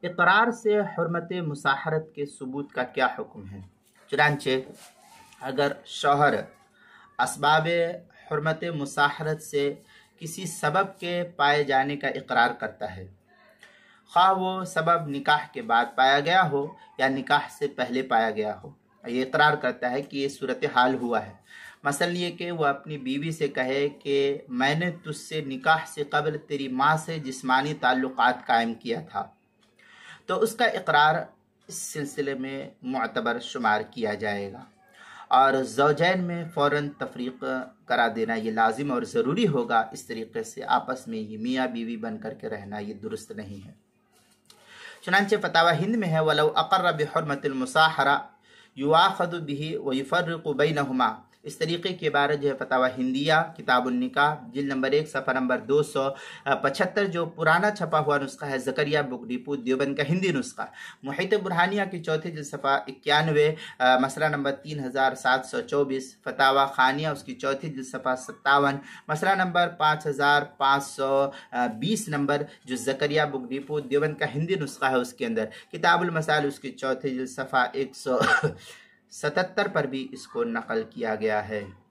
इकरार से हुर्मत मुसाहरत के सबूत का क्या हुक्म है। चुनांचे अगर शौहर असबाब हुर्मत मुसाहरत से किसी सबब के पाए जाने का इकरार करता है, खा वो सबब निकाह के बाद पाया गया हो या निकाह से पहले पाया गया हो, ये इकरार करता है कि ये सूरत हाल हुआ है। मसलन ये कि वह अपनी बीवी से कहे कि मैंने तुझसे निकाह से कबल तेरी माँ से जिस्मानी ताल्लुकात कायम किया था, तो उसका इकरार इस सिलसिले में मुअतबर शुमार किया जाएगा और ज़ौजैन में फ़ौरन तफरीक करा देना ये लाजिम और ज़रूरी होगा। इस तरीके से आपस में ये मियाँ बीवी बन कर के रहना ये दुरुस्त नहीं है। चुनांचे फतावा हिंद में है, वलौ अक़र्र बिहुर्मतिल मुसाहरा युआख़ज़ु बिही व युफ़र्रिक़ु बैनहुमा। इस तरीके की इबारत जो है फतावा हिंदिया किताबुन निकाह जिल्द नंबर 1 सफ़ा नंबर 275 जो पुराना छपा हुआ नुस्खा है ज़करिया बुक डिपो देवबंद का हिंदी नुस्खा, मुहित बुरहानिया की चौथी जिल्द सफ़ा 91 मसला नंबर 3724, फतावा खानिया उसकी चौथी जिल्द सफ़ा 57 मसला नंबर 5520 नंबर जो ज़करिया बुक डिपो देवबंद का हिंदी नुस्खा है उसके अंदर, किताबुल मसाइल उसकी चौथी जिल्द सफ़ा 177 पर भी इसको नकल किया गया है।